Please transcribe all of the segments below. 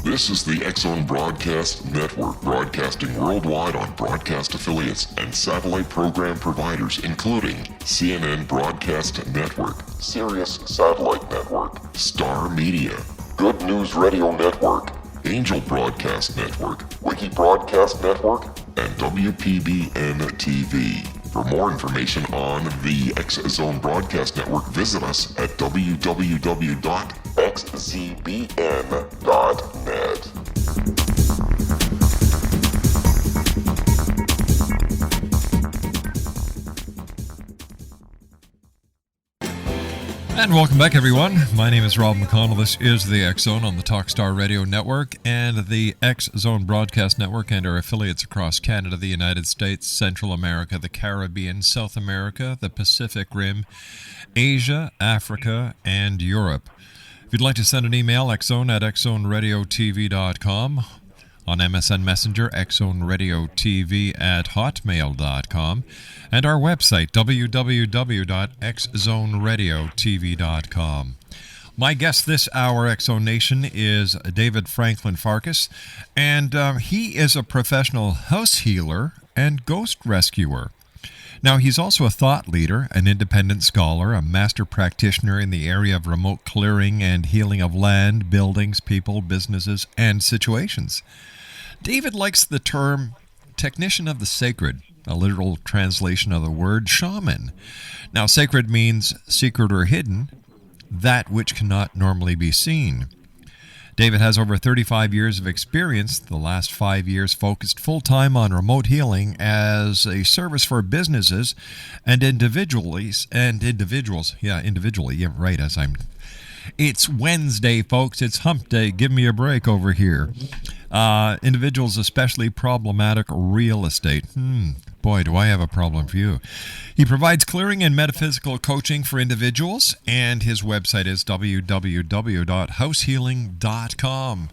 This is the X-Zone Broadcast Network, broadcasting worldwide on broadcast affiliates and satellite program providers, including CNN Broadcast Network, Sirius Satellite Network, Star Media, Good News Radio Network, Angel Broadcast Network, Wiki Broadcast Network, and WPBN TV. For more information on the X-Zone Broadcast Network, visit us at www.xzbn.net. And welcome back, everyone. My name is Rob McConnell. This is the X-Zone on the Talkstar Radio Network and the X-Zone Broadcast Network and our affiliates across Canada, the United States, Central America, the Caribbean, South America, the Pacific Rim, Asia, Africa, and Europe. If you'd like to send an email, xzone at xzoneradiotv.com. On MSN Messenger, xzoneradiotv at hotmail.com, and our website, www.xzoneradiotv.com. My guest this hour, X-Zone Nation, is David Franklin Farkas, and he is a professional house healer and ghost rescuer. Now, he's also a thought leader, an independent scholar, a master practitioner in the area of remote clearing and healing of land, buildings, people, businesses, and situations. David likes the term technician of the sacred, a literal translation of the word shaman. Now, sacred means secret or hidden, that which cannot normally be seen. David has over 35 years of experience, the last 5 years focused full-time on remote healing as a service for businesses and individually. It's Wednesday, folks. It's hump day. Give me a break over here. Individuals, especially problematic real estate. Boy, do I have a problem for you. He provides clearing and metaphysical coaching for individuals, and his website is www.househealing.com.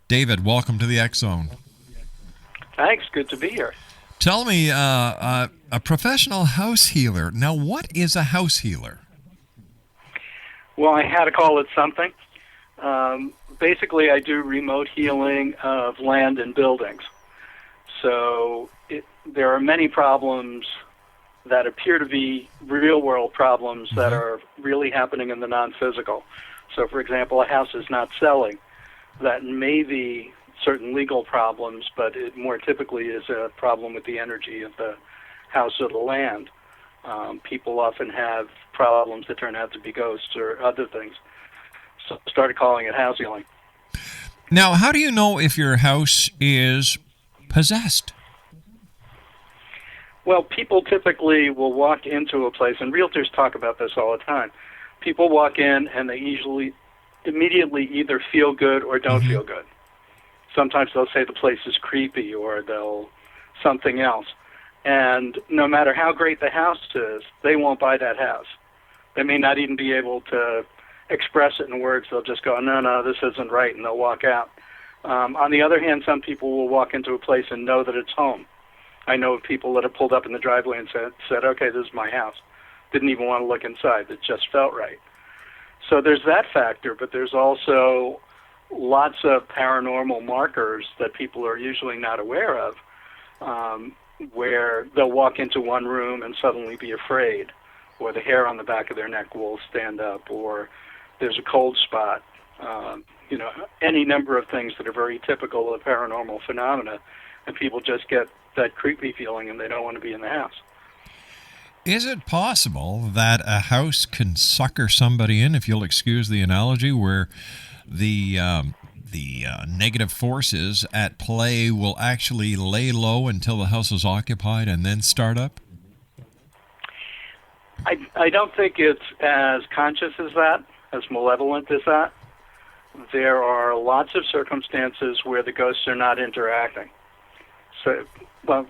David, welcome to the X-Zone. Thanks. Good to be here. Tell me, a professional house healer. Now, what is a house healer? Well, I had to call it something. Basically, I do remote healing of land and buildings. So there are many problems that appear to be real-world problems that are really happening in the non-physical. So, for example, a house is not selling. That may be certain legal problems, but it more typically is a problem with the energy of the house or the land. People often have problems that turn out to be ghosts or other things. So I started calling it house healing. Now, how do you know if your house is possessed? Well, people typically will walk into a place, and realtors talk about this all the time. People walk in and they usually immediately either feel good or don't feel good. Sometimes they'll say the place is creepy or they'll something else. And no matter how great the house is, they won't buy that house. They may not even be able to express it in words. They'll just go, no, this isn't right, and they'll walk out. On the other hand, some people will walk into a place and know that it's home. I know of people that have pulled up in the driveway and said, okay, this is my house. Didn't even want to look inside. It just felt right. So there's that factor, but there's also lots of paranormal markers that people are usually not aware of, where they'll walk into one room and suddenly be afraid, or the hair on the back of their neck will stand up, or there's a cold spot, any number of things that are very typical of paranormal phenomena, and people just get that creepy feeling and they don't want to be in the house. Is it possible that a house can sucker somebody in, if you'll excuse the analogy, where the negative forces at play will actually lay low until the house is occupied and then start up? I don't think it's as conscious as that, as malevolent as that. There are lots of circumstances where the ghosts are not interacting. So, well,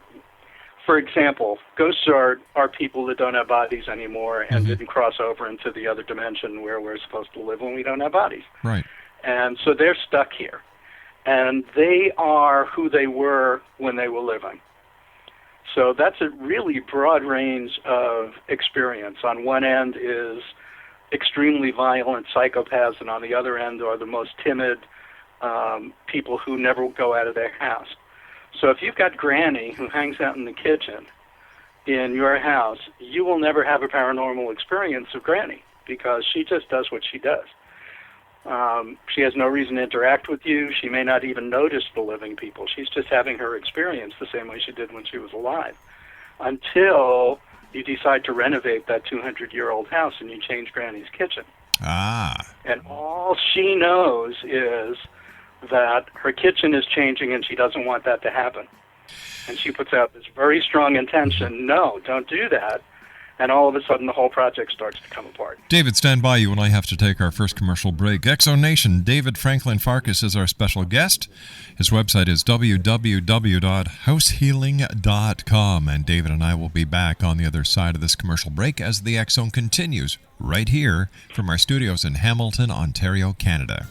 for example, ghosts are people that don't have bodies anymore and didn't cross over into the other dimension where we're supposed to live when we don't have bodies. Right. And so they're stuck here. And they are who they were when they were living. So that's a really broad range of experience. On one end is extremely violent psychopaths, and on the other end are the most timid people who never go out of their house. So if you've got Granny who hangs out in the kitchen in your house, you will never have a paranormal experience of Granny because she just does what she does. She has no reason to interact with you. She may not even notice the living people. She's just having her experience the same way she did when she was alive, until you decide to renovate that 200-year-old house and you change Granny's kitchen. And all she knows is that her kitchen is changing and she doesn't want that to happen. And she puts out this very strong intention, no, don't do that. And all of a sudden, the whole project starts to come apart. David, stand by. You and I have to take our first commercial break. Exonation, David Franklin Farkas is our special guest. His website is www.househealing.com. And David and I will be back on the other side of this commercial break as the X Zone continues right here from our studios in Hamilton, Ontario, Canada.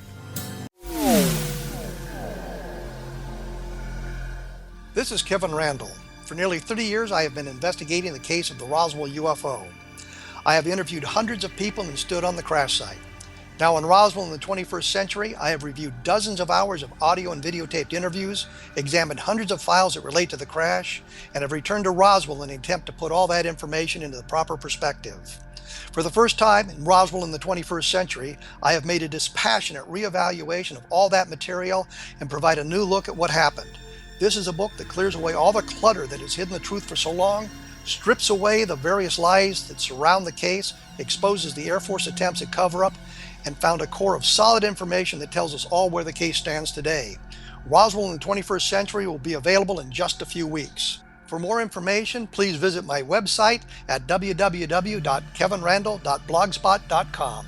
This is Kevin Randall. For nearly 30 years, I have been investigating the case of the Roswell UFO. I have interviewed hundreds of people and stood on the crash site. Now in Roswell in the 21st century, I have reviewed dozens of hours of audio and videotaped interviews, examined hundreds of files that relate to the crash, and have returned to Roswell in an attempt to put all that information into the proper perspective. For the first time in Roswell in the 21st century, I have made a dispassionate reevaluation of all that material and provide a new look at what happened. This is a book that clears away all the clutter that has hidden the truth for so long, strips away the various lies that surround the case, exposes the Air Force attempts at cover-up, and found a core of solid information that tells us all where the case stands today. Roswell in the 21st century will be available in just a few weeks. For more information, please visit my website at www.kevinrandall.blogspot.com.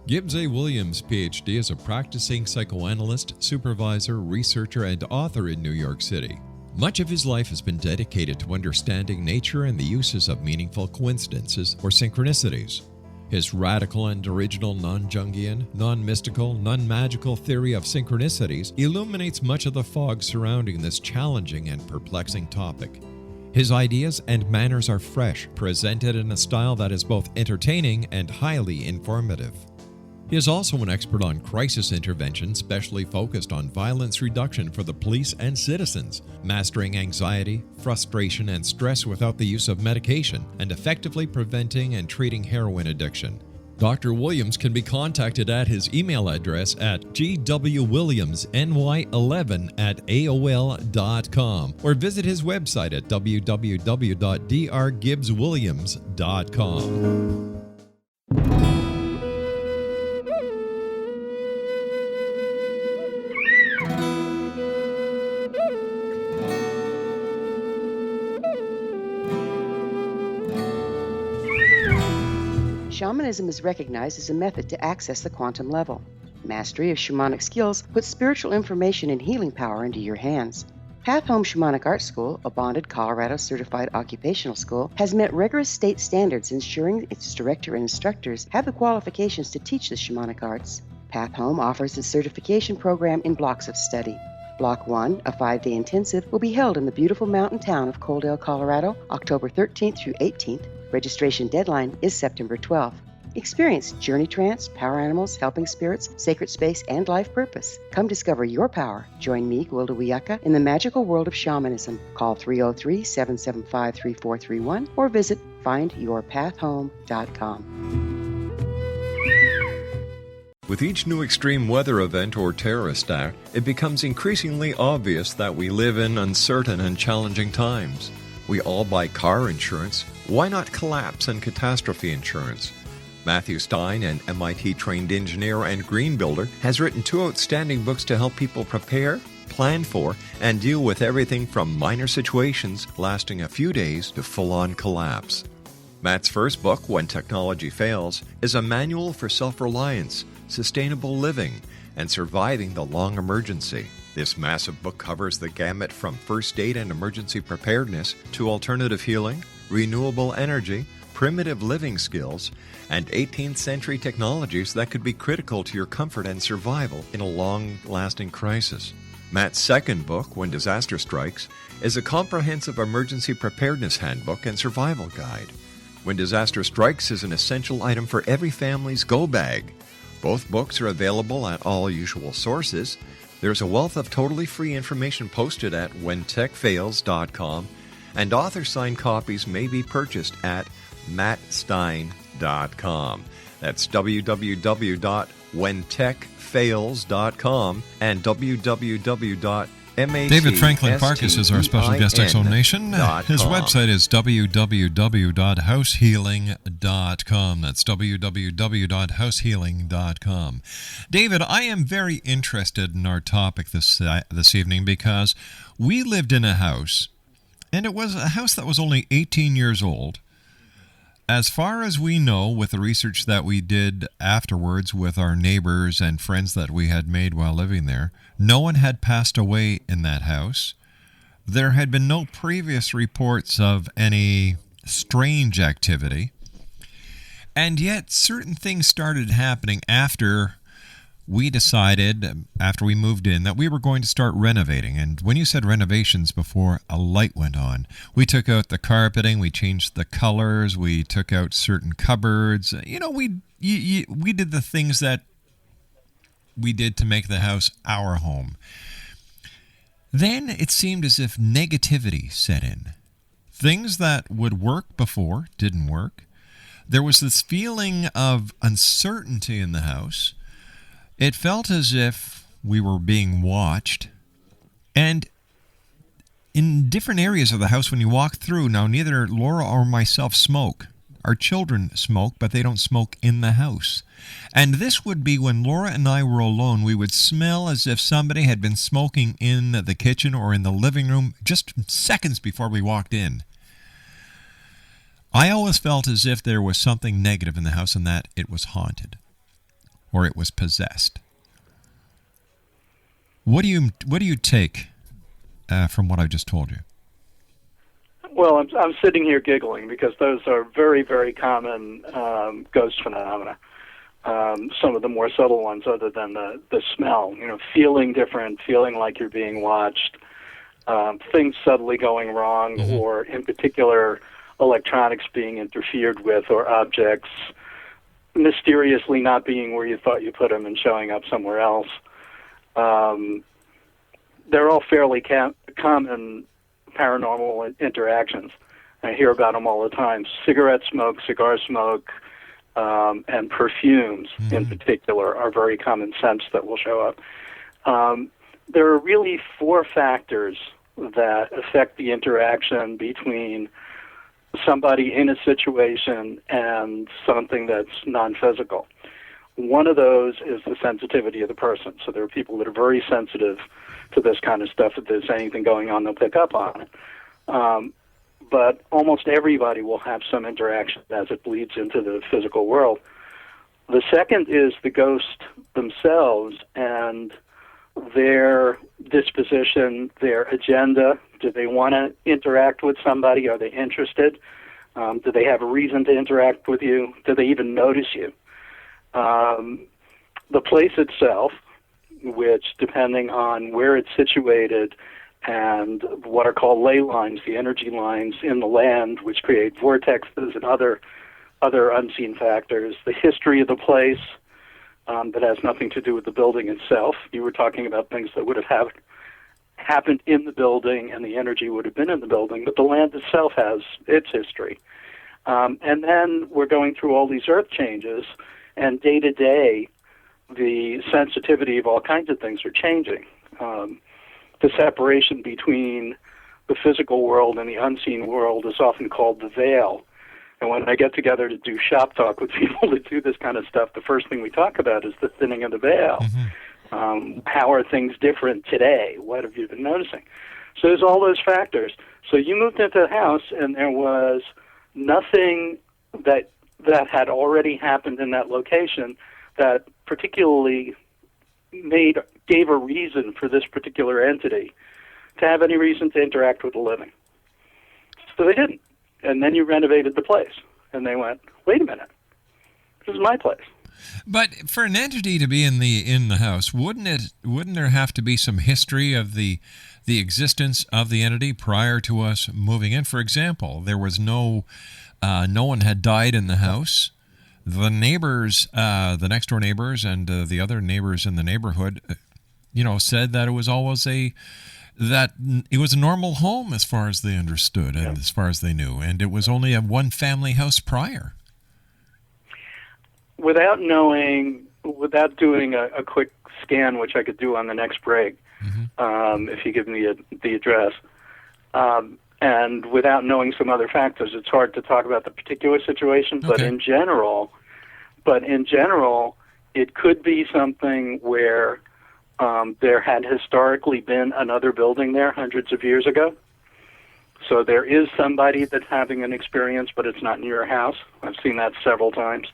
Gibbs A. Williams, Ph.D., is a practicing psychoanalyst, supervisor, researcher, and author in New York City. Much of his life has been dedicated to understanding nature and the uses of meaningful coincidences or synchronicities. His radical and original non-Jungian, non-mystical, non-magical theory of synchronicities illuminates much of the fog surrounding this challenging and perplexing topic. His ideas and manners are fresh, presented in a style that is both entertaining and highly informative. He is also an expert on crisis intervention, specially focused on violence reduction for the police and citizens, mastering anxiety, frustration, and stress without the use of medication, and effectively preventing and treating heroin addiction. Dr. Williams can be contacted at his email address at gwwilliamsny11@aol.com or visit his website at www.drgibbswilliams.com. Shamanism is recognized as a method to access the quantum level. Mastery of shamanic skills puts spiritual information and healing power into your hands. Path Home Shamanic Art School, a bonded Colorado certified occupational school, has met rigorous state standards, ensuring its director and instructors have the qualifications to teach the shamanic arts. Path Home offers its certification program in blocks of study. Block 1, a 5-day intensive, will be held in the beautiful mountain town of Coaldale, Colorado, October 13th through 18th. Registration deadline is September 12th. Experience journey trance, power animals, helping spirits, sacred space, and life purpose. Come discover your power. Join me, Gwilda Wiyaka, in the magical world of shamanism. Call 303-775-3431 or visit findyourpathhome.com. With each new extreme weather event or terrorist act, it becomes increasingly obvious that we live in uncertain and challenging times. We all buy car insurance. Why not collapse and catastrophe insurance? Matthew Stein, an MIT-trained engineer and green builder, has written 2 outstanding books to help people prepare, plan for, and deal with everything from minor situations lasting a few days to full-on collapse. Matt's first book, When Technology Fails, is a manual for self-reliance, sustainable living, and surviving the long emergency. This massive book covers the gamut from first aid and emergency preparedness to alternative healing, renewable energy, primitive living skills, and 18th century technologies that could be critical to your comfort and survival in a long-lasting crisis. Matt's second book, When Disaster Strikes, is a comprehensive emergency preparedness handbook and survival guide. When Disaster Strikes is an essential item for every family's go bag. Both books are available at all usual sources. There's a wealth of totally free information posted at whentechfails.com, and author-signed copies may be purchased at mattstein.com. That's www.whentechfails.com and www.mattstein.com. David Franklin Farkas is our special guest Exonation. His website is www.househealing.com. That's www.househealing.com. David, I am very interested in our topic this evening because we lived in a house, and it was a house that was only 18 years old. As far as we know, with the research that we did afterwards with our neighbors and friends that we had made while living there, no one had passed away in that house. There had been no previous reports of any strange activity. And yet, certain things started happening after we decided, after we moved in, that we were going to start renovating. And when you said renovations before, a light went on. We took out the carpeting, we changed the colors, we took out certain cupboards. You know, we did the things that we did to make the house our home. Then it seemed as if negativity set in. Things that would work before didn't work. There was this feeling of uncertainty in the house. It felt as if we were being watched. And in different areas of the house, when you walk through, now neither Laura or myself smoke. Our children smoke, but they don't smoke in the house. And this would be when Laura and I were alone, we would smell as if somebody had been smoking in the kitchen or in the living room just seconds before we walked in. I always felt as if there was something negative in the house and that it was haunted. Or it was possessed. What do you take from what I just told you? Well, I'm sitting here giggling because those are very, very common ghost phenomena. Some of the more subtle ones, other than the smell, feeling different, feeling like you're being watched, things subtly going wrong, or in particular, electronics being interfered with, or objects mysteriously not being where you thought you put them and showing up somewhere else. They're all fairly common paranormal interactions. I hear about them all the time. Cigarette smoke, cigar smoke, and perfumes in particular are very common scents that will show up. There are really four factors that affect the interaction between somebody in a situation and something that's non-physical. One of those is the sensitivity of the person. So there are people that are very sensitive to this kind of stuff. If there's anything going on, they'll pick up on it. But almost everybody will have some interaction as it bleeds into the physical world. The second is the ghost themselves and their disposition, their agenda. Do they want to interact with somebody? Are they interested? Do they have a reason to interact with you? Do they even notice you? The place itself, which, depending on where it's situated and what are called ley lines, the energy lines in the land, which create vortexes and other unseen factors, the history of the place, that has nothing to do with the building itself. You were talking about things that would have happened in the building and the energy would have been in the building, but the land itself has its history. And then we're going through all these earth changes, and day to day, the sensitivity of all kinds of things are changing. The separation between the physical world and the unseen world is often called the veil. And when I get together to do shop talk with people that do this kind of stuff, the first thing we talk about is the thinning of the veil. How are things different today? What have you been noticing? So there's all those factors. So you moved into the house, and there was nothing that had already happened in that location that particularly gave a reason for this particular entity to have any reason to interact with the living. So they didn't. And then you renovated the place. And they went, wait a minute, this is my place. But for an entity to be in the house, wouldn't there have to be some history of the existence of the entity prior to us moving in? For example, there was no one had died in the house. The neighbors, the next door neighbors, and the other neighbors in the neighborhood, said that it was always a normal home as far as they understood and as far as they knew, and it was only a one family house prior. Without doing a quick scan, which I could do on the next break, if you give me the address, and without knowing some other factors, it's hard to talk about the particular situation. Okay. But in general, it could be something where there had historically been another building there hundreds of years ago. So there is somebody that's having an experience, but it's not in your house. I've seen that several times.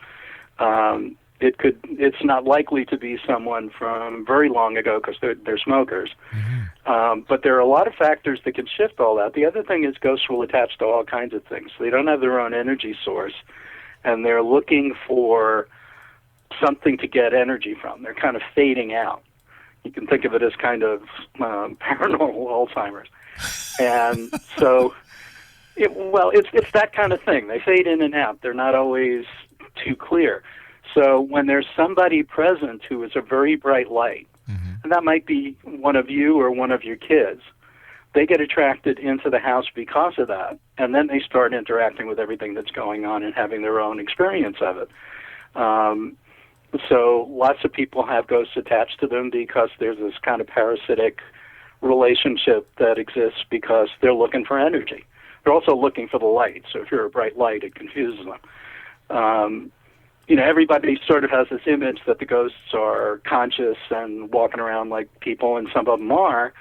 It's not likely to be someone from very long ago because they're smokers. But there are a lot of factors that can shift all that. The other thing is ghosts will attach to all kinds of things. They don't have their own energy source, and they're looking for something to get energy from. They're kind of fading out. You can think of it as kind of paranormal Alzheimer's. And so, it's that kind of thing. They fade in and out. They're not always too clear. So when there's somebody present who is a very bright light, and that might be one of you or one of your kids, they get attracted into the house because of that, and then they start interacting with everything that's going on and having their own experience of it. So lots of people have ghosts attached to them because there's this kind of parasitic relationship that exists because they're looking for energy. They're also looking for the light, so if you're a bright light, it confuses them. Everybody sort of has this image that the ghosts are conscious and walking around like people, and some of them are,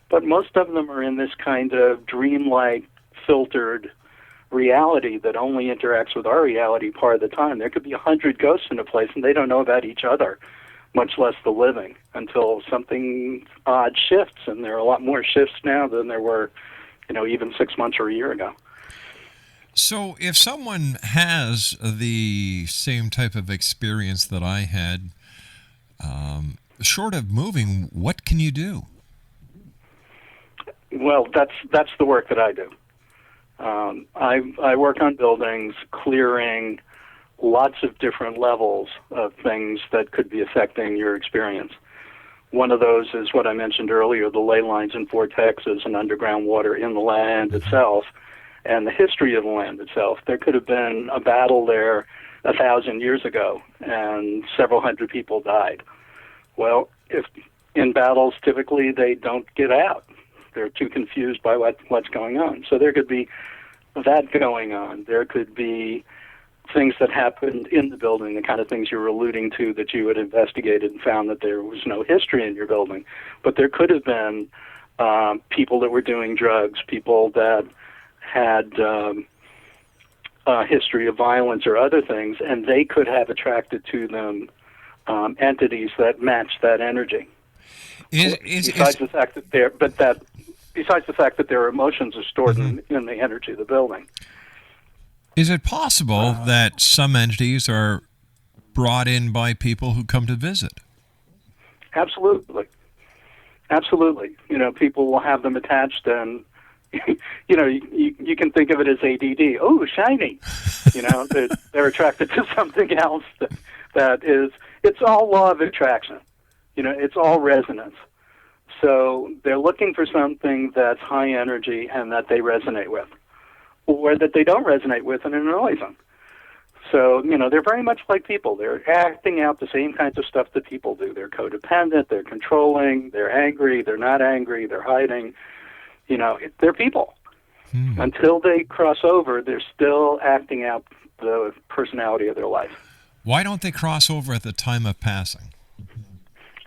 but most of them are in this kind of dreamlike, filtered reality that only interacts with our reality part of the time. There could be 100 ghosts in a place, and they don't know about each other, much less the living, until something odd shifts, and there are a lot more shifts now than there were, even 6 months or a year ago. So if someone has the same type of experience that I had, short of moving, what can you do? Well, that's the work that I do. I work on buildings, clearing lots of different levels of things that could be affecting your experience. One of those is what I mentioned earlier, the ley lines and vortexes and underground water in the land itself, and the history of the land itself. There could have been a battle there 1,000 years ago, and several hundred people died. Well, if in battles, typically they don't get out. They're too confused by what's going on. So there could be that going on. There could be things that happened in the building, the kind of things you were alluding to that you had investigated and found that there was no history in your building. But there could have been people that were doing drugs, people that had a history of violence or other things, and they could have attracted to them entities that match that energy. Besides the fact that their emotions are stored in the energy of the building. Is it possible that some entities are brought in by people who come to visit? Absolutely. People will have them attached, and you can think of it as ADD. Oh, shiny. They're attracted to something else that is. It's all law of attraction. It's all resonance. So they're looking for something that's high energy and that they resonate with, or that they don't resonate with and it annoys them. So, they're very much like people. They're acting out the same kinds of stuff that people do. They're codependent, they're controlling, they're angry, they're not angry, they're hiding. They're people. Until they cross over, they're still acting out the personality of their life. Why don't they cross over at the time of passing?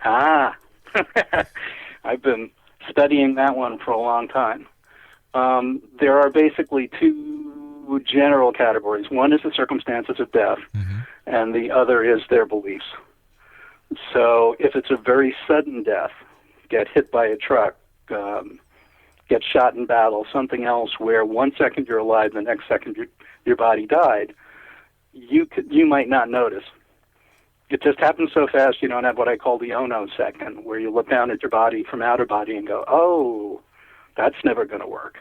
I've been studying that one for a long time. There are basically two general categories. One is the circumstances of death, and the other is their beliefs. So if it's a very sudden death, get hit by a truck, get shot in battle, something else where 1 second you're alive, the next second your body died, you might not notice. It just happens so fast you don't have what I call the oh-no second, where you look down at your body from outer body and go, oh, that's never going to work.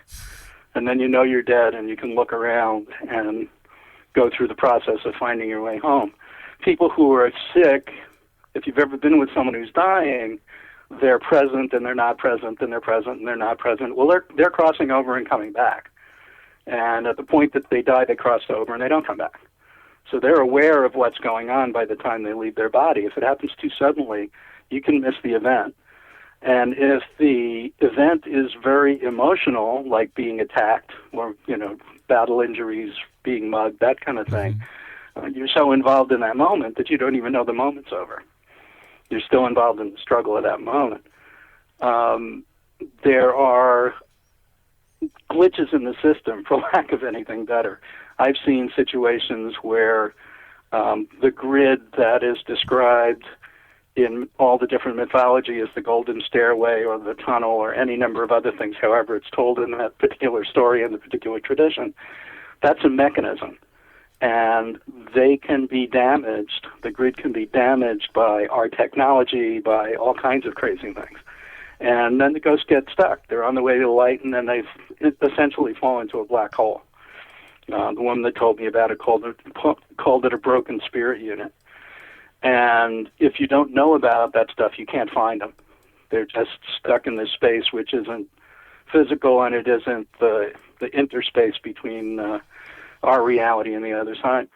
And then you know you're dead, and you can look around and go through the process of finding your way home. People who are sick, if you've ever been with someone who's dying, they're present and they're not present and they're present and they're not present. Well, they're crossing over and coming back. And at the point that they die, they cross over and they don't come back. So they're aware of what's going on by the time they leave their body. If it happens too suddenly, you can miss the event. And if the event is very emotional, like being attacked or, battle injuries, being mugged, that kind of thing, you're so involved in that moment that you don't even know the moment's over. You're still involved in the struggle at that moment. There are glitches in the system, for lack of anything better. I've seen situations where the grid that is described in all the different mythology as the golden stairway or the tunnel or any number of other things, however it's told in that particular story and the particular tradition, that's a mechanism. And they can be damaged, the grid can be damaged by our technology, by all kinds of crazy things. And then the ghosts get stuck. They're on the way to the light, and then they essentially fall into a black hole. The woman that told me about it called it a broken spirit unit. And if you don't know about that stuff, you can't find them. They're just stuck in this space which isn't physical, and it isn't the interspace between our reality and the other side.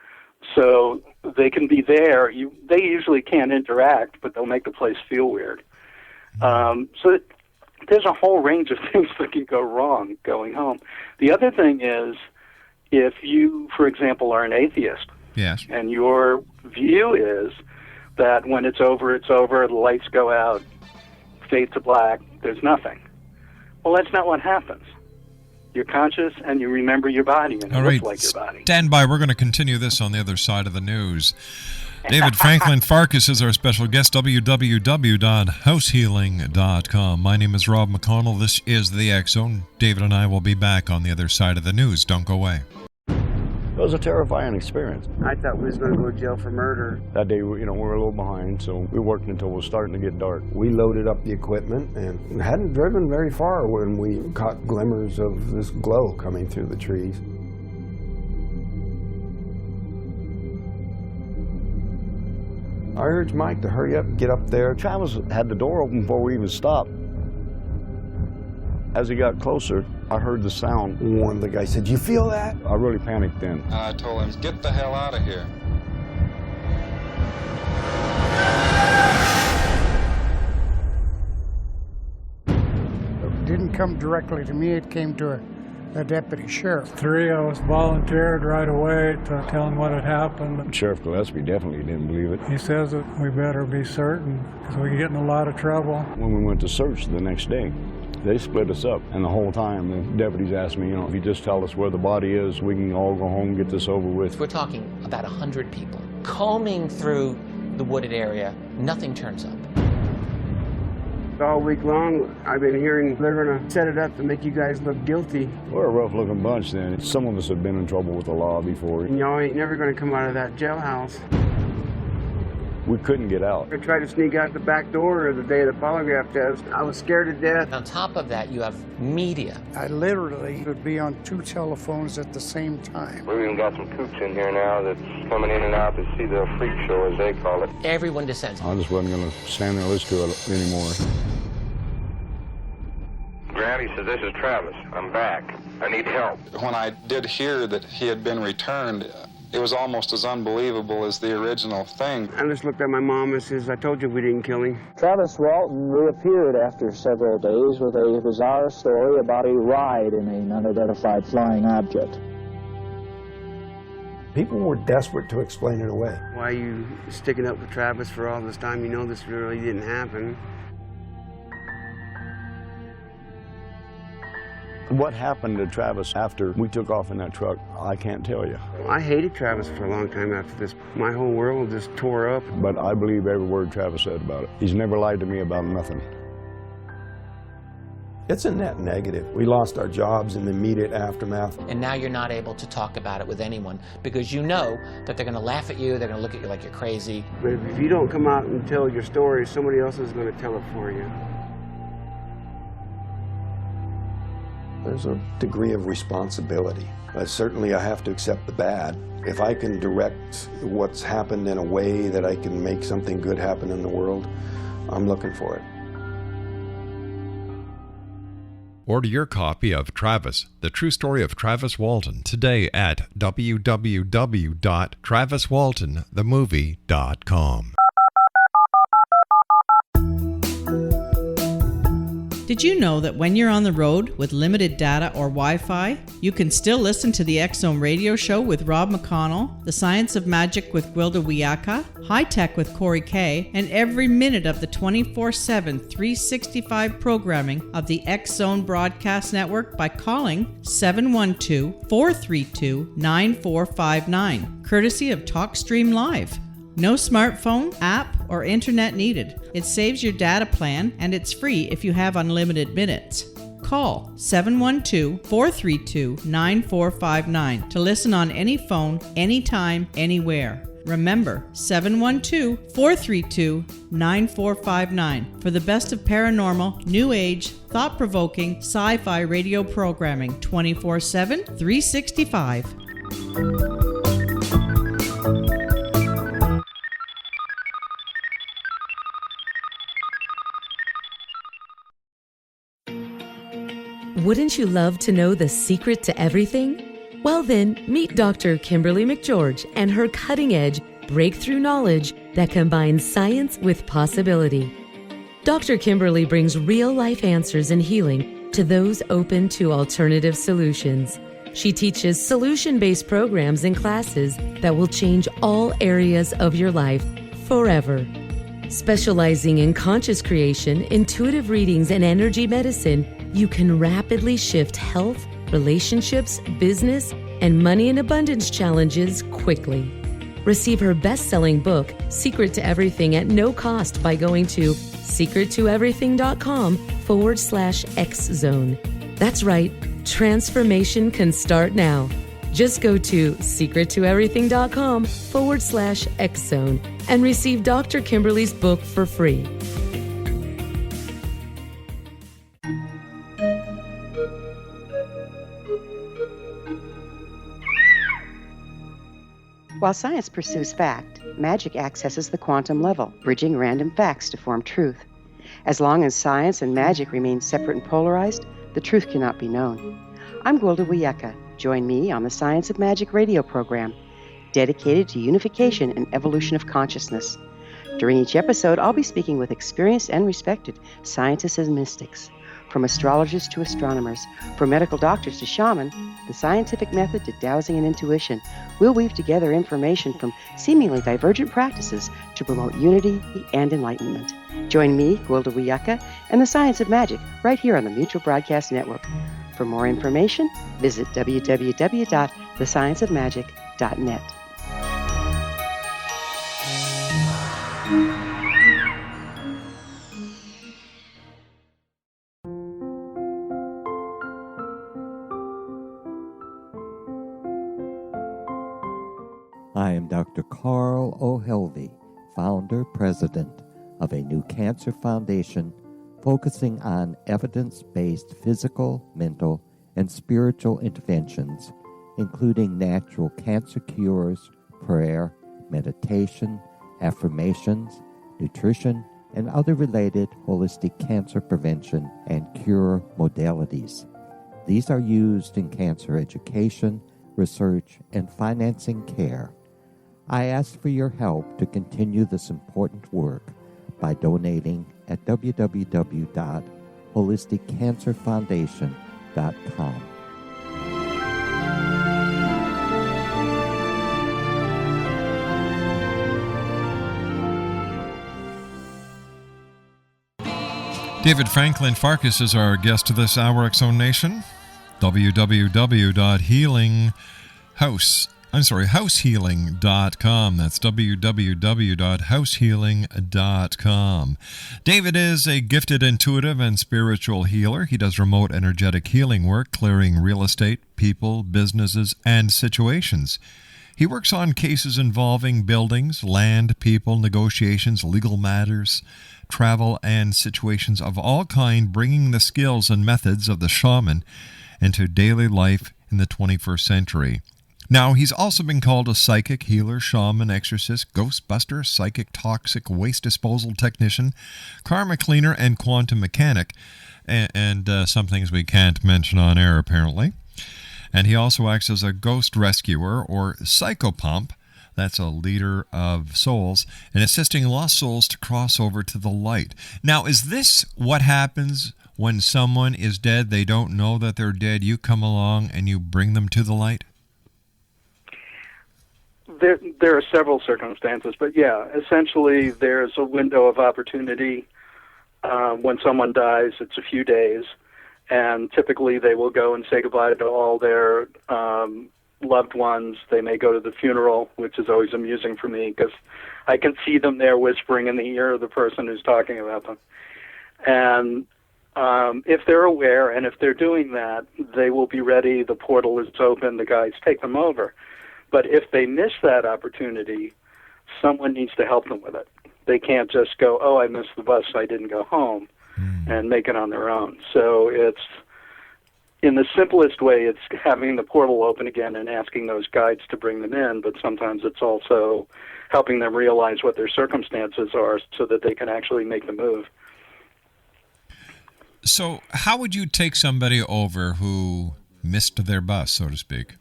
So they can be there. They usually can't interact, but they'll make the place feel weird. So there's a whole range of things that can go wrong going home. The other thing is, if you, for example, are an atheist, yes, and your view is that when it's over, the lights go out, fade to black, there's nothing. Well, that's not what happens. You're conscious and you remember your body, and it looks like your body. Stand by. We're going to continue this on the other side of the news. David Franklin Farkas is our special guest, www.househealing.com. My name is Rob McConnell. This is The X Zone. David and I will be back on the other side of the news. Don't go away. It was a terrifying experience. I thought we was going to go to jail for murder. That day, we were a little behind, so we worked until it was starting to get dark. We loaded up the equipment and hadn't driven very far when we caught glimmers of this glow coming through the trees. I urged Mike to hurry up and get up there. Travis had the door open before we even stopped. As he got closer, I heard the sound. One of the guys said, "You feel that?" I really panicked then. I told him, "Get the hell out of here." It didn't come directly to me, it came to a deputy sheriff. Three of us volunteered right away to tell him what had happened. Sheriff Gillespie definitely didn't believe it. He says that we better be certain because we get in a lot of trouble. When we went to search the next day, they split us up, and the whole time the deputies asked me, if you just tell us where the body is, we can all go home and get this over with. We're talking about 100 people. Combing through the wooded area, nothing turns up. All week long, I've been hearing they're going to set it up to make you guys look guilty. We're a rough-looking bunch then. Some of us have been in trouble with the law before. And y'all ain't never going to come out of that jailhouse. We couldn't get out. I tried to sneak out the back door the day of the polygraph test. I was scared to death. On top of that, you have media. I literally would be on 2 telephones at the same time. We've even got some coops in here now that's coming in and out to see the freak show, as they call it. Everyone descends. I just wasn't going to stand there and listen to it anymore. Granny says, "This is Travis. I'm back. I need help." When I did hear that he had been returned, it was almost as unbelievable as the original thing. I just looked at my mom and says, "I told you we didn't kill him." Travis Walton reappeared after several days with a bizarre story about a ride in an unidentified flying object. People were desperate to explain it away. Why are you sticking up with Travis for all this time? You know this really didn't happen. What happened to Travis after we took off in that truck, I can't tell you. I hated Travis for a long time after this. My whole world just tore up. But I believe every word Travis said about it. He's never lied to me about nothing. It's a net negative. We lost our jobs in the immediate aftermath. And now you're not able to talk about it with anyone because you know that they're going to laugh at you, they're going to look at you like you're crazy. But if you don't come out and tell your story, somebody else is going to tell it for you. There's a degree of responsibility. Certainly I have to accept the bad. If I can direct what's happened in a way that I can make something good happen in the world, I'm looking for it. Order your copy of Travis, The True Story of Travis Walton, today at www.traviswaltonthemovie.com. Did you know that when you're on the road with limited data or Wi-Fi, you can still listen to the X-Zone radio show with Rob McConnell, The Science of Magic with Gwilda Wiyaka, High Tech with Corey Kay, and every minute of the 24/7, 365 programming of the X-Zone Broadcast Network by calling 712-432-9459, courtesy of TalkStream Live. No smartphone, app, or internet needed. It saves your data plan, and it's free if you have unlimited minutes. Call 712-432-9459 to listen on any phone, anytime, anywhere. Remember, 712-432-9459 for the best of paranormal, new age, thought-provoking, sci-fi radio programming 24/7, 365. Wouldn't you love to know the secret to everything? Well then, meet Dr. Kimberly McGeorge and her cutting-edge breakthrough knowledge that combines science with possibility. Dr. Kimberly brings real-life answers and healing to those open to alternative solutions. She teaches solution-based programs and classes that will change all areas of your life forever. Specializing in conscious creation, intuitive readings, and energy medicine, you can rapidly shift health, relationships, business, and money and abundance challenges quickly. Receive her best-selling book, Secret to Everything, at no cost by going to secrettoeverything.com/X-Zone. That's right, transformation can start now. Just go to secrettoeverything.com/X-Zone and receive Dr. Kimberly's book for free. While science pursues fact, magic accesses the quantum level, bridging random facts to form truth. As long as science and magic remain separate and polarized, the truth cannot be known. I'm Gwilda Wiyaka. Join me on the Science of Magic radio program, dedicated to unification and evolution of consciousness. During each episode, I'll be speaking with experienced and respected scientists and mystics. From astrologers to astronomers, from medical doctors to shaman, the scientific method to dowsing and intuition, we'll weave together information from seemingly divergent practices to promote unity and enlightenment. Join me, Gwilda Wiyaka, and the Science of Magic right here on the Mutual Broadcast Network. For more information, visit www.thescienceofmagic.net. I am Dr. Carl O'Helvey, founder, president of a new cancer foundation focusing on evidence-based physical, mental, and spiritual interventions, including natural cancer cures, prayer, meditation, affirmations, nutrition, and other related holistic cancer prevention and cure modalities. These are used in cancer education, research, and financing care. I ask for your help to continue this important work by donating at www.holisticcancerfoundation.com. David Franklin Farkas is our guest to this hour, X-Zone Nation. www.healinghouse househealing.com. That's www.househealing.com. David is a gifted intuitive and spiritual healer. He does remote energetic healing work, clearing real estate, people, businesses, and situations. He works on cases involving buildings, land, people, negotiations, legal matters, travel, and situations of all kind, bringing the skills and methods of the shaman into daily life in the 21st century. Now, he's also been called a psychic, healer, shaman, exorcist, ghostbuster, psychic, toxic, waste disposal technician, karma cleaner, and quantum mechanic, and some things we can't mention on air, apparently. And he also acts as a ghost rescuer, or psychopomp, that's a leader of souls, and assisting lost souls to cross over to the light. Now, is this what happens when someone is dead? They don't know that they're dead. You come along and you bring them to the light? There are several circumstances, but yeah, essentially there's a window of opportunity. When someone dies, it's a few days, and typically they will go and say goodbye to all their loved ones. They may go to the funeral, which is always amusing for me because I can see them there whispering in the ear of the person who's talking about them. And if they're aware and if they're doing that, they will be ready. The portal is open. The guides take them over. But if they miss that opportunity, someone needs to help them with it. They can't just go, oh, I missed the bus, I didn't go home, and make it on their own. So it's, in the simplest way, it's having the portal open again and asking those guides to bring them in, but sometimes it's also helping them realize what their circumstances are so that they can actually make the move. So how would you take somebody over who missed their bus, so to speak?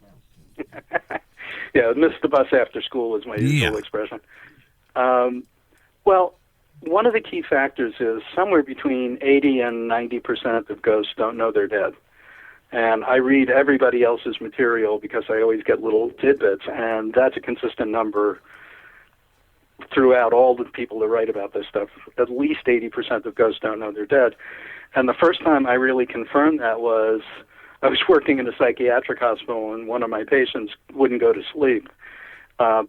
Yeah, missed the bus after school is my usual expression. Well, one of the key factors is somewhere between 80 and 90% of ghosts don't know they're dead. And I read everybody else's material because I always get little tidbits, and that's a consistent number throughout all the people that write about this stuff. At least 80% of ghosts don't know they're dead. And the first time I really confirmed that was I was working in a psychiatric hospital, and one of my patients wouldn't go to sleep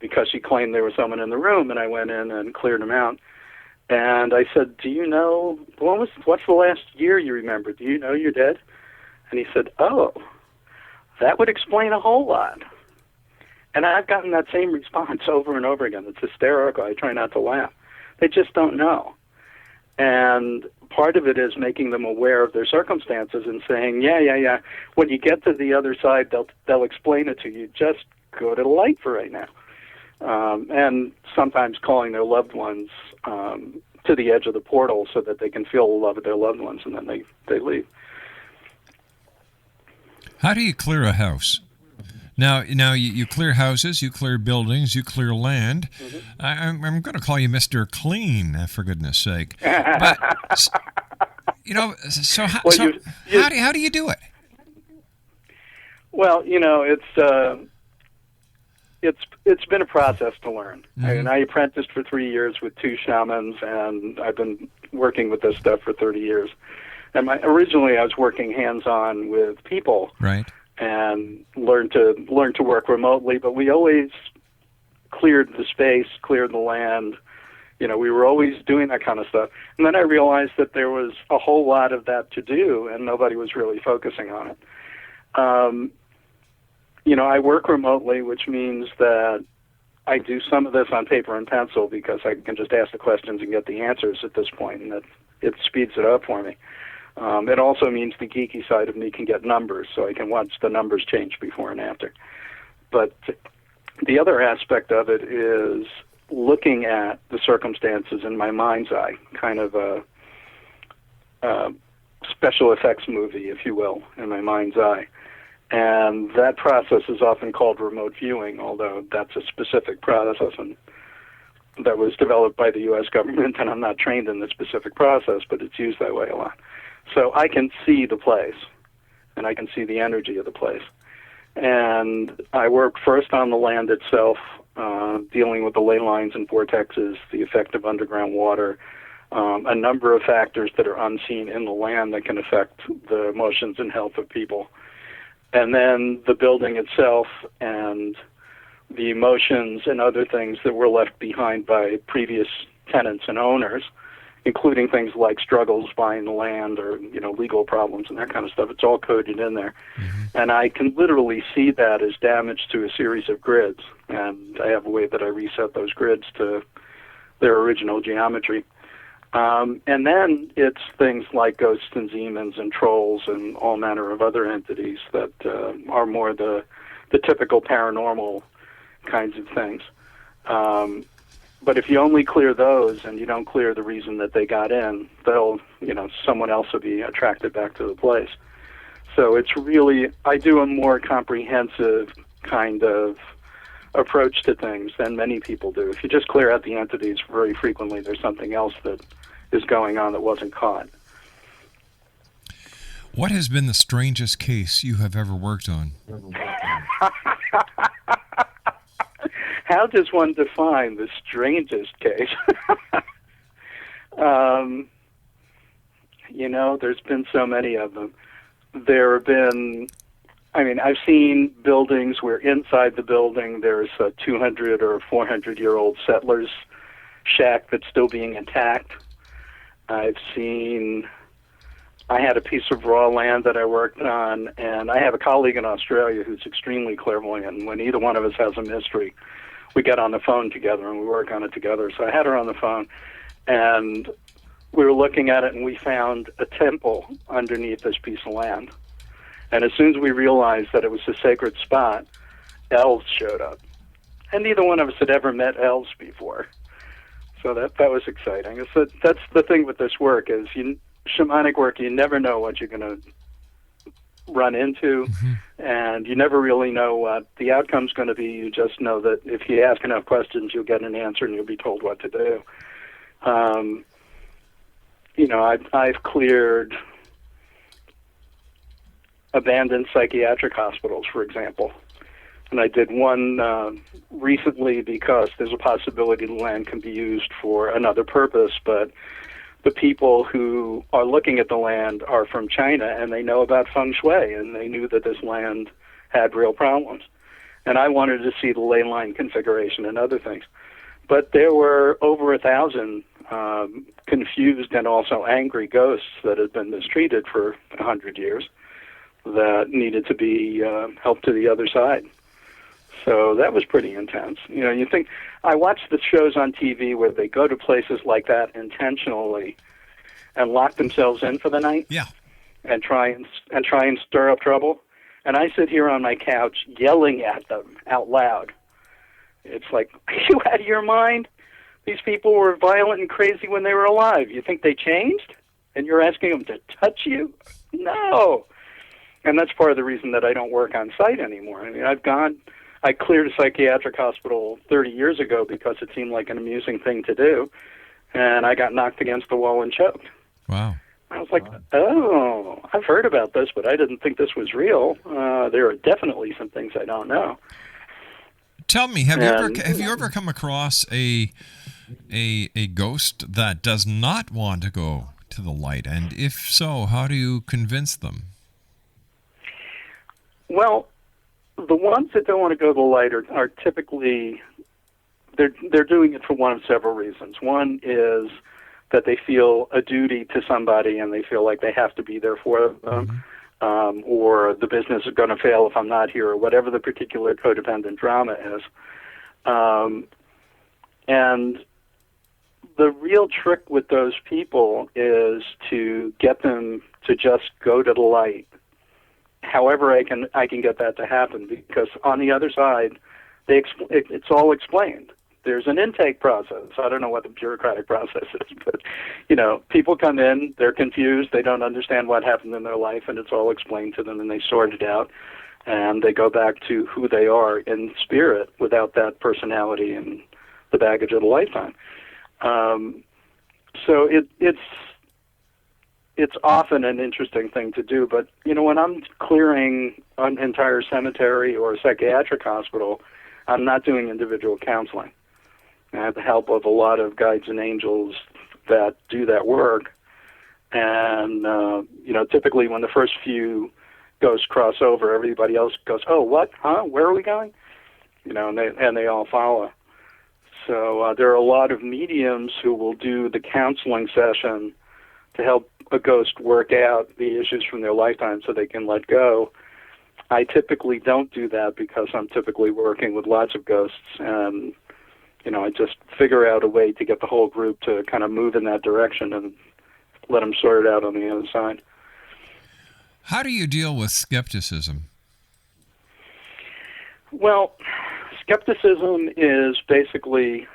because she claimed there was someone in the room, and I went in and cleared him out. And I said, do you know, what's the last year you remember? Do you know you're dead? And he said, oh, that would explain a whole lot. And I've gotten that same response over and over again. It's hysterical. I try not to laugh. They just don't know. And part of it is making them aware of their circumstances and saying, yeah. When you get to the other side, they'll explain it to you. Just go to the light for right now. And sometimes calling their loved ones to the edge of the portal so that they can feel the love of their loved ones, and then they leave. How do you clear a house? Now you clear houses, you clear buildings, you clear land. Mm-hmm. I'm going to call you Mr. Clean, for goodness sake. But so how do you do it? Well, it's been a process to learn. Mm-hmm. I mean, I apprenticed for 3 years with 2 shamans, and I've been working with this stuff for 30 years. And originally, I was working hands-on with people. Right. And learned to work remotely, but we always cleared the space, cleared the land. We were always doing that kind of stuff. And then I realized that there was a whole lot of that to do, and nobody was really focusing on it. I work remotely, which means that I do some of this on paper and pencil because I can just ask the questions and get the answers at this point, and it speeds it up for me. It also means the geeky side of me can get numbers, so I can watch the numbers change before and after. But the other aspect of it is looking at the circumstances in my mind's eye, kind of a special effects movie, if you will, in my mind's eye. And that process is often called remote viewing, although that's a specific process and that was developed by the U.S. government, and I'm not trained in the specific process, but it's used that way a lot. So I can see the place, and I can see the energy of the place. And I work first on the land itself, dealing with the ley lines and vortexes, the effect of underground water, a number of factors that are unseen in the land that can affect the emotions and health of people. And then the building itself and the emotions and other things that were left behind by previous tenants and owners, including things like struggles buying the land or, legal problems and that kind of stuff. It's all coded in there. And I can literally see that as damage to a series of grids. And I have a way that I reset those grids to their original geometry. And then it's things like ghosts and demons and trolls and all manner of other entities that are more the typical paranormal kinds of things. But if you only clear those and you don't clear the reason that they got in, someone else will be attracted back to the place. So it's really, I do a more comprehensive kind of approach to things than many people do. If you just clear out the entities, very frequently there's something else that is going on that wasn't caught. What has been the strangest case you have ever worked on? How does one define the strangest case? There's been so many of them. There have been, I've seen buildings where inside the building there's a 200 or 400-year-old settler's shack that's still being attacked. I had a piece of raw land that I worked on, and I have a colleague in Australia who's extremely clairvoyant, and when either one of us has a mystery, we get on the phone together and we work on it together. So I had her on the phone, and we were looking at it, and we found a temple underneath this piece of land. And as soon as we realized that it was a sacred spot, elves showed up. And neither one of us had ever met elves before. So that was exciting. So that's the thing with this work is shamanic work, you never know what you're going to run into, and you never really know what the outcome's going to be. You just know that if you ask enough questions, you'll get an answer and you'll be told what to do. I've cleared abandoned psychiatric hospitals, for example. And I did one recently because there's a possibility the land can be used for another purpose, but the people who are looking at the land are from China, and they know about feng shui, and they knew that this land had real problems. And I wanted to see the ley line configuration and other things. But there were over 1,000 confused and also angry ghosts that had been mistreated for 100 years that needed to be helped to the other side. So that was pretty intense. You think, I watch the shows on TV where they go to places like that intentionally and lock themselves in for the night. Yeah. And try and stir up trouble. And I sit here on my couch yelling at them out loud. It's like, are you out of your mind? These people were violent and crazy when they were alive. You think they changed? And you're asking them to touch you? No. And that's part of the reason that I don't work on site anymore. I cleared a psychiatric hospital 30 years ago because it seemed like an amusing thing to do, and I got knocked against the wall and choked. Wow. I was like, oh, I've heard about this, but I didn't think this was real. There are definitely some things I don't know. Tell me, have you ever come across a ghost that does not want to go to the light? And if so, how do you convince them? Well, the ones that don't want to go to the light are typically, they're doing it for one of several reasons. One is that they feel a duty to somebody and they feel like they have to be there for them, or the business is going to fail if I'm not here, or whatever the particular codependent drama is. And the real trick with those people is to get them to just go to the light. However I can get that to happen, because on the other side, it's all explained. There's an intake process. I don't know what the bureaucratic process is, but, people come in, they're confused, they don't understand what happened in their life, and it's all explained to them, and they sort it out, and they go back to who they are in spirit without that personality and the baggage of the lifetime. So it's often an interesting thing to do, but, when I'm clearing an entire cemetery or a psychiatric hospital, I'm not doing individual counseling. I have the help of a lot of guides and angels that do that work. And, typically when the first few ghosts cross over, everybody else goes, oh, what? Huh? Where are we going? and they all follow. So there are a lot of mediums who will do the counseling session to help a ghost work out the issues from their lifetime so they can let go. I typically don't do that because I'm typically working with lots of ghosts, and I just figure out a way to get the whole group to kind of move in that direction and let them sort it out on the other side. How do you deal with skepticism? Well, skepticism is basically...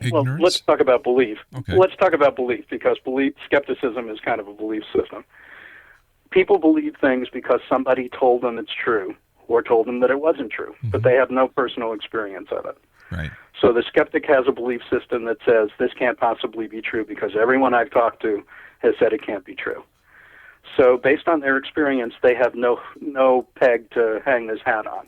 ignorance? Well, let's talk about belief. Okay. Let's talk about belief, because skepticism is kind of a belief system. People believe things because somebody told them it's true or told them that it wasn't true, but they have no personal experience of it. Right. So the skeptic has a belief system that says this can't possibly be true because everyone I've talked to has said it can't be true. So based on their experience, they have no peg to hang this hat on.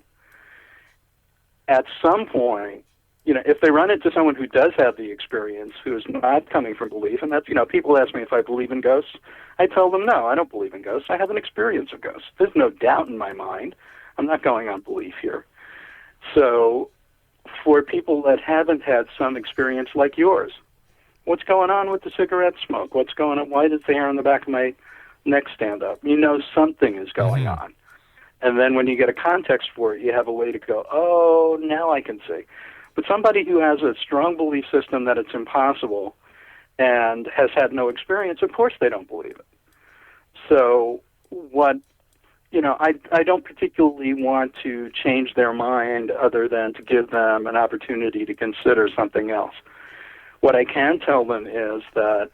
At some point, if they run into someone who does have the experience, who is not coming from belief, and that's, people ask me if I believe in ghosts, I tell them, no, I don't believe in ghosts. I have an experience of ghosts. There's no doubt in my mind. I'm not going on belief here. So for people that haven't had some experience like yours, what's going on with the cigarette smoke? What's going on? Why does the hair on the back of my neck stand up? Something is going on. And then when you get a context for it, you have a way to go, oh, now I can see. But somebody who has a strong belief system that it's impossible and has had no experience, of course they don't believe it. So I don't particularly want to change their mind other than to give them an opportunity to consider something else. What I can tell them is that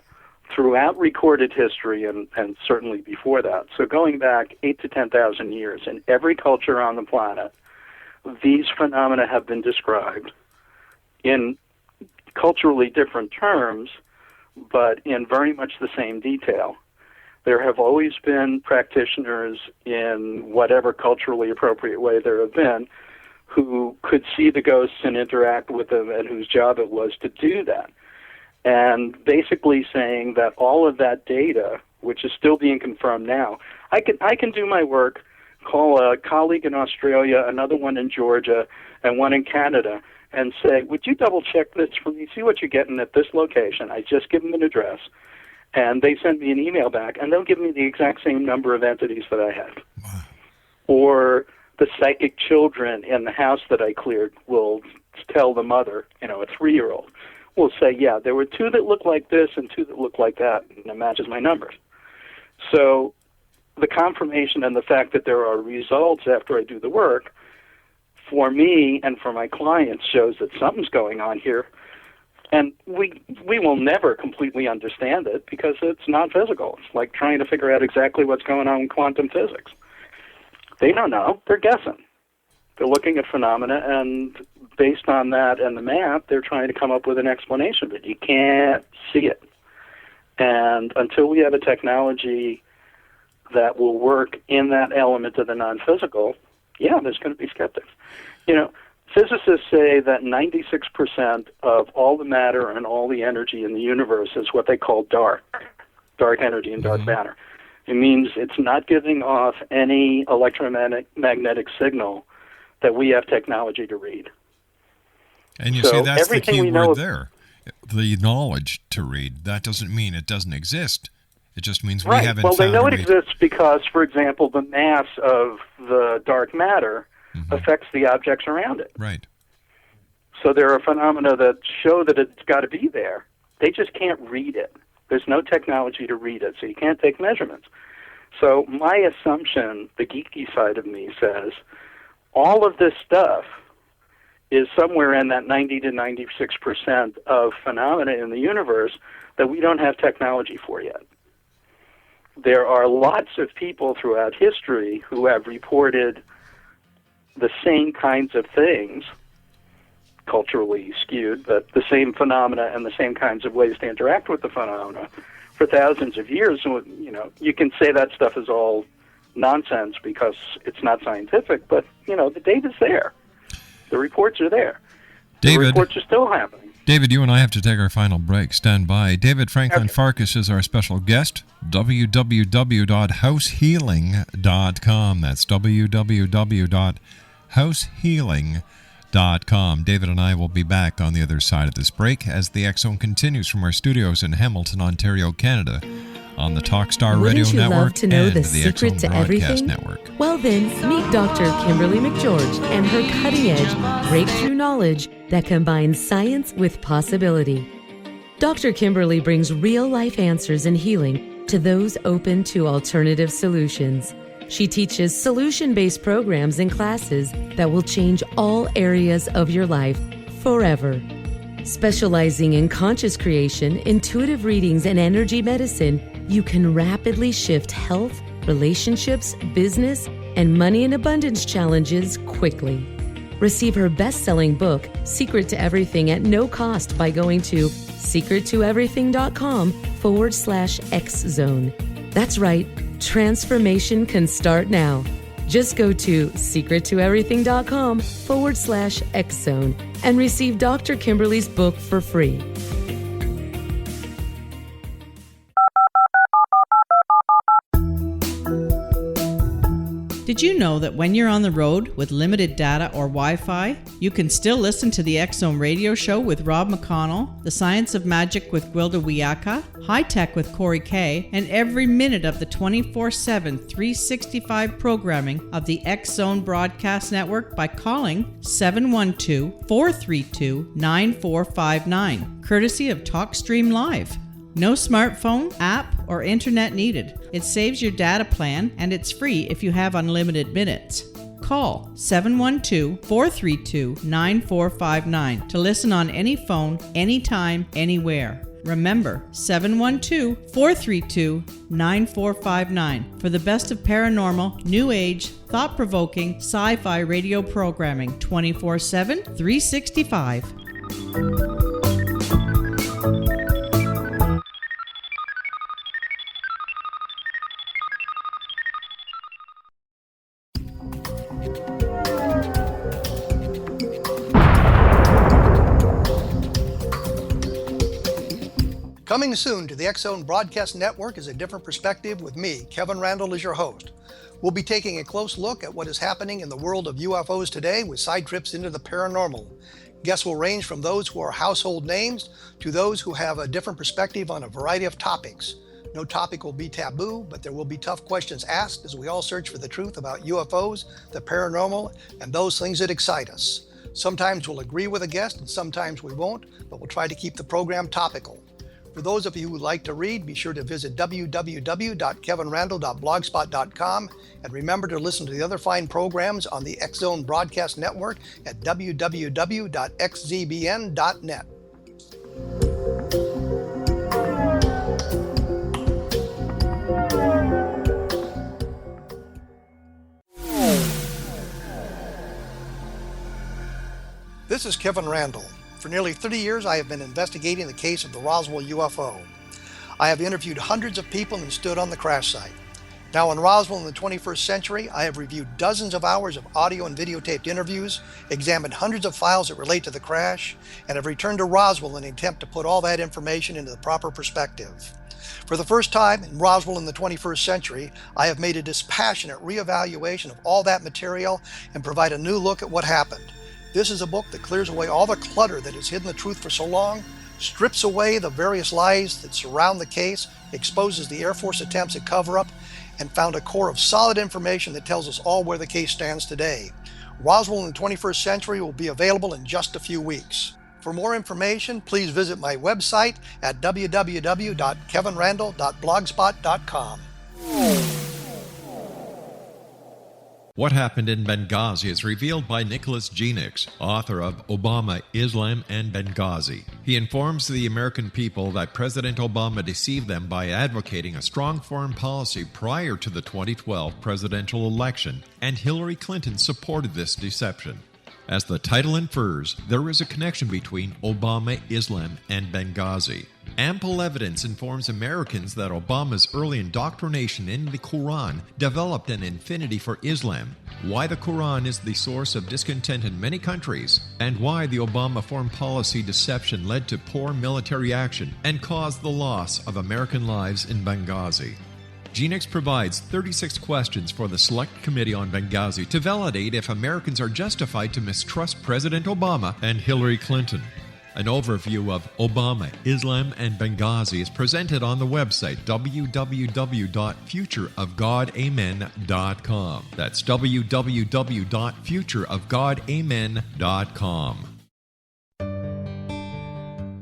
throughout recorded history, and certainly before that, so going back 8,000 to 10,000 years, in every culture on the planet, these phenomena have been described in culturally different terms, but in very much the same detail. There have always been practitioners in whatever culturally appropriate way there have been who could see the ghosts and interact with them, and whose job it was to do that. And basically saying that all of that data, which is still being confirmed now, I can do my work, call a colleague in Australia, another one in Georgia, and one in Canada, and say, would you double-check this for me, see what you're getting at this location? I just give them an address, and they send me an email back, and they'll give me the exact same number of entities that I had. Wow. Or the psychic children in the house that I cleared will tell the mother, a 3-year-old, will say, yeah, there were 2 that look like this and 2 that look like that, and it matches my numbers. So the confirmation and the fact that there are results after I do the work, for me and for my clients, shows that something's going on here. And we will never completely understand it because it's non-physical. It's like trying to figure out exactly what's going on in quantum physics. They don't know. They're guessing. They're looking at phenomena, and based on that and the math, they're trying to come up with an explanation, but you can't see it. And until we have a technology that will work in that element of the non-physical, yeah, there's going to be skeptics. Physicists say that 96% of all the matter and all the energy in the universe is what they call dark energy and dark matter. It means it's not giving off any electromagnetic signal that we have technology to read. And you see, that's the key word there, the knowledge to read. That doesn't mean it doesn't exist. It just means we haven't found Well, they know it a way. exists because, for example, the mass of the dark matter affects the objects around it. Right. So there are phenomena that show that it's got to be there. They just can't read it. There's no technology to read it, so you can't take measurements. So my assumption, the geeky side of me says, all of this stuff is somewhere in that 90 to 96% of phenomena in the universe that we don't have technology for yet. There are lots of people throughout history who have reported the same kinds of things, culturally skewed, but the same phenomena and the same kinds of ways to interact with the phenomena for thousands of years. You can say that stuff is all nonsense because it's not scientific, but, the data's there. The reports are there. The reports are still happening. David, you and I have to take our final break. Stand by. David Franklin Farkas is our special guest. www.househealing.com. That's www.househealing.com. househealing.com. David and I will be back on the other side of this break as the X Zone continues from our studios in Hamilton, Ontario, Canada, on the Talkstar Radio Wouldn't you Network love to know and the the X Zone secret to Broadcast everything? Network. Well then, meet Dr. Kimberly McGeorge and her cutting-edge breakthrough knowledge that combines science with possibility. Dr. Kimberly brings real-life answers and healing to those open to alternative solutions. She teaches solution-based programs and classes that will change all areas of your life forever. Specializing in conscious creation, intuitive readings, and energy medicine, you can rapidly shift health, relationships, business, and money and abundance challenges quickly. Receive her best-selling book, Secret to Everything, at no cost by going to secrettoeverything.com/X-Zone. That's right, transformation can start now. Just go to secrettoeverything.com/X-Zone and receive Dr. Kimberly's book for free. Did you know that when you're on the road with limited data or Wi-Fi, you can still listen to the X Zone radio show with Rob McConnell, The Science of Magic with Gwilda Wiyaka, High Tech with Corey Kay, and every minute of the 24/7, 365 programming of the X Zone Broadcast Network by calling 712-432-9459, courtesy of TalkStream Live. No smartphone, app, or internet needed. It saves your data plan, and it's free if you have unlimited minutes. Call 712-432-9459 to listen on any phone, anytime, anywhere. Remember, 712-432-9459 for the best of paranormal, new age, thought-provoking, sci-fi radio programming 24/7, 365. Coming soon to the X Zone Broadcast Network is A Different Perspective with me, Kevin Randall, as your host. We'll be taking a close look at what is happening in the world of UFOs today with side trips into the paranormal. Guests will range from those who are household names to those who have a different perspective on a variety of topics. No topic will be taboo, but there will be tough questions asked as we all search for the truth about UFOs, the paranormal, and those things that excite us. Sometimes we'll agree with a guest and sometimes we won't, but we'll try to keep the program topical. For those of you who like to read, be sure to visit www.kevinrandall.blogspot.com and remember to listen to the other fine programs on the X Zone Broadcast Network at www.xzbn.net. This is Kevin Randall. For nearly 30 years, I have been investigating the case of the Roswell UFO. I have interviewed hundreds of people and stood on the crash site. Now in Roswell in the 21st century, I have reviewed dozens of hours of audio and videotaped interviews, examined hundreds of files that relate to the crash, and have returned to Roswell in an attempt to put all that information into the proper perspective. For the first time in Roswell in the 21st century, I have made a dispassionate reevaluation of all that material and provide a new look at what happened. This is a book that clears away all the clutter that has hidden the truth for so long, strips away the various lies that surround the case, exposes the Air Force attempts at cover-up, and found a core of solid information that tells us all where the case stands today. Roswell in the 21st century will be available in just a few weeks. For more information, please visit my website at www.kevinrandall.blogspot.com. What Happened in Benghazi is revealed by Nicholas Genix, author of Obama, Islam, and Benghazi. He informs the American people that President Obama deceived them by advocating a strong foreign policy prior to the 2012 presidential election, and Hillary Clinton supported this deception. As the title infers, there is a connection between Obama, Islam, and Benghazi. Ample evidence informs Americans that Obama's early indoctrination in the Quran developed an affinity for Islam, why the Quran is the source of discontent in many countries, and why the Obama foreign policy deception led to poor military action and caused the loss of American lives in Benghazi. GeneX provides 36 questions for the Select Committee on Benghazi to validate if Americans are justified to mistrust President Obama and Hillary Clinton. An overview of Obama, Islam, and Benghazi is presented on the website www.futureofgodamen.com. That's www.futureofgodamen.com.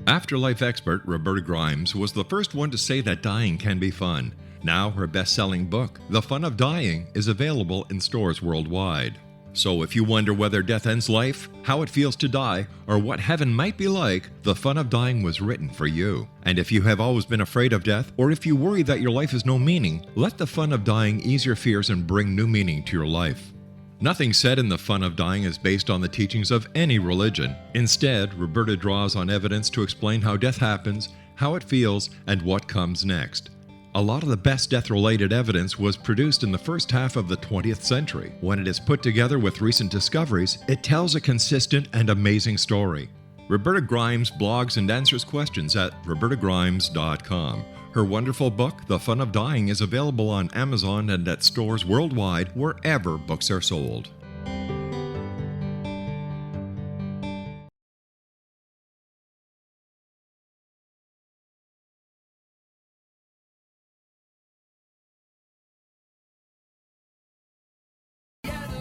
Afterlife expert Roberta Grimes was the first one to say that dying can be fun. Now her best-selling book, The Fun of Dying, is available in stores worldwide. So if you wonder whether death ends life, how it feels to die, or what heaven might be like, The Fun of Dying was written for you. And if you have always been afraid of death, or if you worry that your life has no meaning, let The Fun of Dying ease your fears and bring new meaning to your life. Nothing said in The Fun of Dying is based on the teachings of any religion. Instead, Roberta draws on evidence to explain how death happens, how it feels, and what comes next. A lot of the best death-related evidence was produced in the first half of the 20th century. When it is put together with recent discoveries, it tells a consistent and amazing story. Roberta Grimes blogs and answers questions at robertagrimes.com. Her wonderful book, The Fun of Dying, is available on Amazon and at stores worldwide wherever books are sold.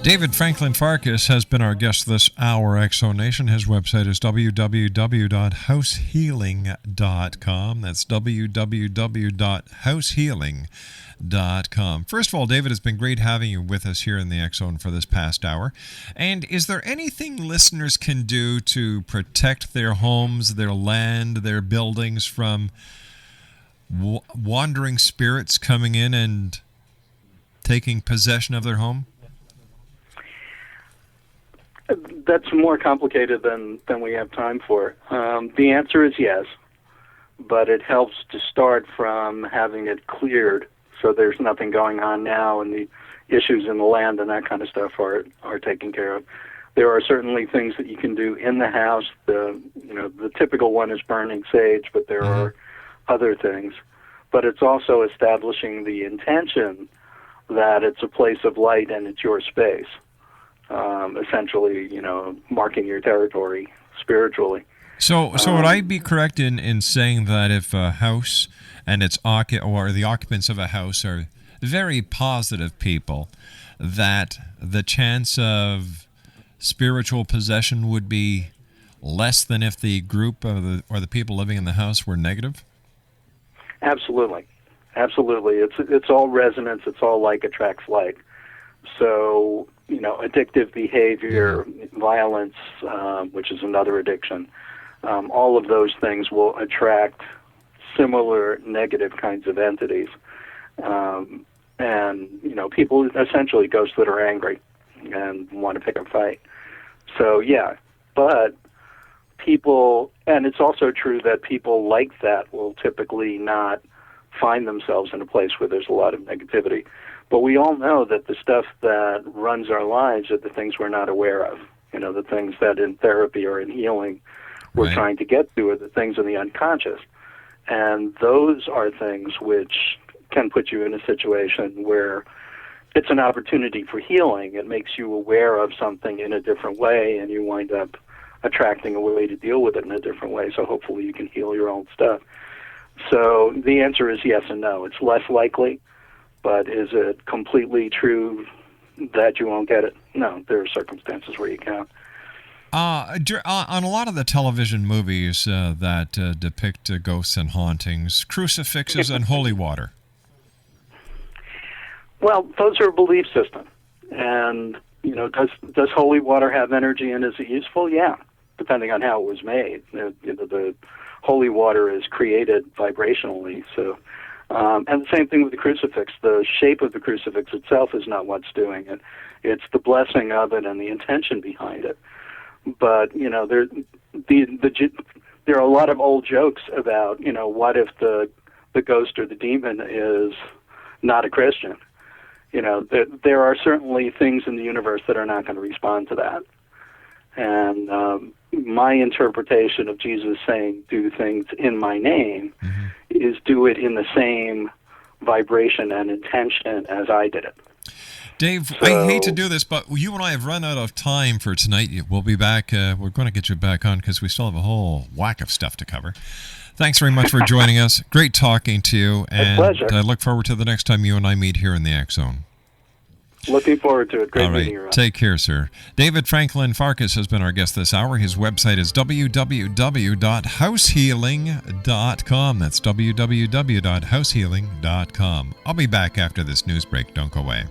David Franklin Farkas has been our guest this hour, Exonation. His website is www.househealing.com. That's www.househealing.com. First of all, David, it's been great having you with us here in the Exxon for this past hour. And is there anything listeners can do to protect their homes, their land, their buildings from wandering spirits coming in and taking possession of their home? That's more complicated than we have time for. The answer is yes, but it helps to start from having it cleared so there's nothing going on now and the issues in the land and that kind of stuff are taken care of. There are certainly things that you can do in the house. The typical one is burning sage, but there are other things. But it's also establishing the intention that it's a place of light and it's your space. Essentially, marking your territory spiritually. So would I be correct in saying that if a house and its the occupants of a house are very positive people, that the chance of spiritual possession would be less than if the group or the people living in the house were negative? Absolutely. It's all resonance. It's all like attracts like. So, addictive behavior, violence, which is another addiction, all of those things will attract similar negative kinds of entities. People, essentially ghosts that are angry and want to pick a fight. So, yeah, but people, and it's also true that people like that will typically not find themselves in a place where there's a lot of negativity. But we all know that the stuff that runs our lives are the things we're not aware of. The things that in therapy or in healing we're trying to get to are the things in the unconscious. And those are things which can put you in a situation where it's an opportunity for healing. It makes you aware of something in a different way, and you wind up attracting a way to deal with it in a different way. So hopefully you can heal your own stuff. So the answer is yes and no. It's less likely. But is it completely true that you won't get it? No, there are circumstances where you can. On a lot of the television movies that depict ghosts and hauntings, crucifixes and holy water. Well, those are a belief system. And, does holy water have energy and is it useful? Yeah, depending on how it was made. The holy water is created vibrationally, so... and the same thing with the crucifix. The shape of the crucifix itself is not what's doing it. It's the blessing of it and the intention behind it. But, there are a lot of old jokes about, what if the ghost or the demon is not a Christian? There are certainly things in the universe that are not going to respond to that. And my interpretation of Jesus saying, do things in my name, is do it in the same vibration and intention as I did it. Dave, I hate to do this, but you and I have run out of time for tonight. We'll be back. We're going to get you back on because we still have a whole whack of stuff to cover. Thanks very much for joining us. Great talking to you. And pleasure. I look forward to the next time you and I meet here in the X Zone. Looking forward to it. Great All right. meeting you, Rob. Take care, sir. David Franklin Farkas has been our guest this hour. His website is www.househealing.com. That's www.househealing.com. I'll be back after this news break. Don't go away.